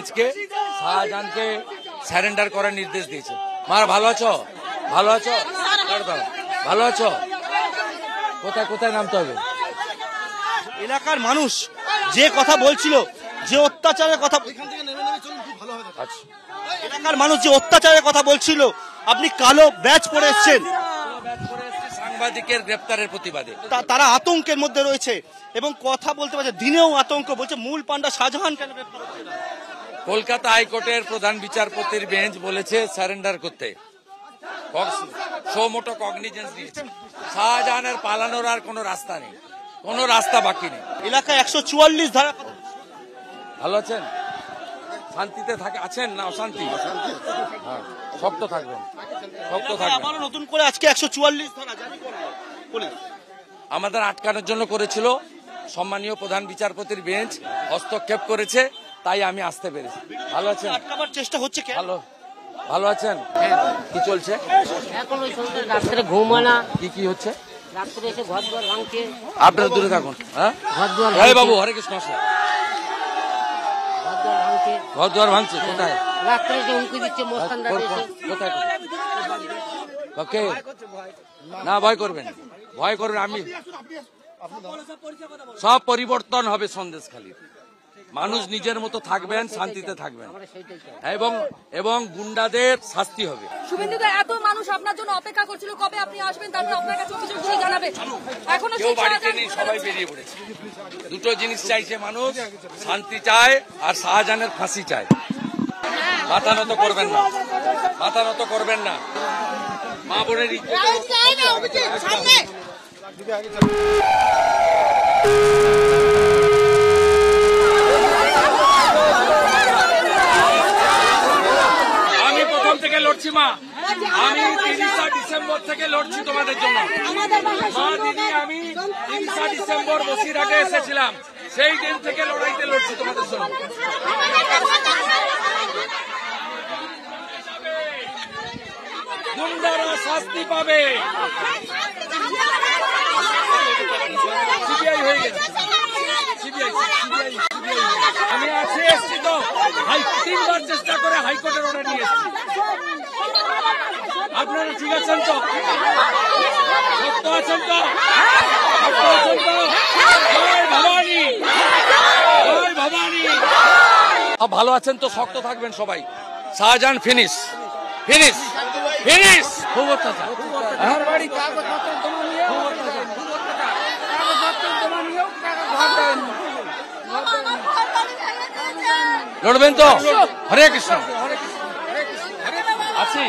আজকে শাহজাহানকে সারেন্ডার করার নির্দেশ দিয়েছে। মার ভালো আছো? ভালো আছো? ভালো আছো? কোথায় কোথায় নামতে হবে? এলাকার মানুষ যে কথা বলছিল, যে অত্যাচারের কথা, এলাকার মানুষ যে অত্যাচারের কথা বলছিল, আপনি কালো ব্যাচ পরে এসছেন, সাংবাদিকের গ্রেপ্তারের প্রতিবাদে তারা আতঙ্কের মধ্যে রয়েছে এবং কথা বলতে পারছে, দিনেও আতঙ্ক। বলছে মূল পান্ডা শাহজাহান কেন গ্রেপ্তার হচ্ছে না? কলকাতা হাইকোর্টের প্রধান বিচারপতির বেঞ্চ বলেছে সারেন্ডার করতে, সো মোটো কগনিজেন্স দিয়েছে। শাহজাহানের পালানোর আর কোনো রাস্তা নেই, কোনো রাস্তা বাকি নেই। এলাকায় 144 ধারা। ভালো আছেন? শান্তিতে থাকে আছেন না অশান্তি? হ্যাঁ, শক্ত থাকবেন, শক্ত থাকবেন। আবারও নতুন করে আজকে 144 ধারা জারি করলো পুলিশ। আমাদের আটকানোর জন্য করেছিল, সম্মানীয় প্রধান বিচারপতির বেঞ্চ হস্তক্ষেপ করেছে, তাই আমি আসতে পেরেছি। ভালো আছেন? আটকাবার চেষ্টা হচ্ছে। ভালো ভালো আছেন? কি চলছে এখন? ওই ছেলেটা রাত্রে ঘুমানা। কি হচ্ছে? রাত্রে এসে ঘর দুয়ার ভাঙছে। আপনারা দূরে থাকুন। হ্যাঁ ঘর দুয়ার এই বাবু, হরে কৃষ্ণ আসুন। ঘর দুয়ার ভাঙছে। ঘর দুয়ার ভাঙছে কোথায়? রাত্রে এসে হুমকি দিচ্ছে মস্তানরা এসে। কোথায়? ওকে না, ভয় করবেন, ভয় করবেন। আমি সব পরিবর্তন হবে সন্দেশখালীর। মানুষ নিজের মতো থাকবেন, শান্তিতে থাকবেন এবং গুন্ডাদের শাস্তি হবে। শুভেন্দুদা, এত মানুষ আপনার জন্য অপেক্ষা করছিল, কবে আপনি আসবেন, তারপর আপনার কাছে অভিযোগ জানাবে। এখনো কেউ বাড়িতে নেই, সবাই বেরিয়ে পড়েছে। দুটো জিনিস চাইছে মানুষ, শান্তি চায় আর শাহজাহানের ফাঁসি চায়। মাথা নত করবেন না, মাথা নত করবেন না। মা বোনের আমি প্রথম থেকে লড়ছি মা, আমি 30 ডিসেম্বর থেকে লড়ছি তোমাদের জন্য মা দিদি। আমি 30 ডিসেম্বর বসিরহাটে এসেছিলাম, সেই দিন থেকে লড়াইতে লড়ছি তোমাদের জন্য। গুন্ডারা শাস্তি পাবে। সিবিআই হয়ে গেছে, সিবিআই। আমি আজকে এসছি তো 3বার চেষ্টা করে হাইকোর্টের অর্ডার নিয়ে এসছি। আপনারা ঠিক আছেন তো? শক্ত আছেন তো? শক্ত আছেন তো? জয় ভবানী, জয় ভবানী। ভালো আছেন তো? শক্ত থাকবেন সবাই। Shahjahan finish, finish, finish. খুব অত্যাচার। লড়বেন তো? হরে কৃষ্ণ। আছি।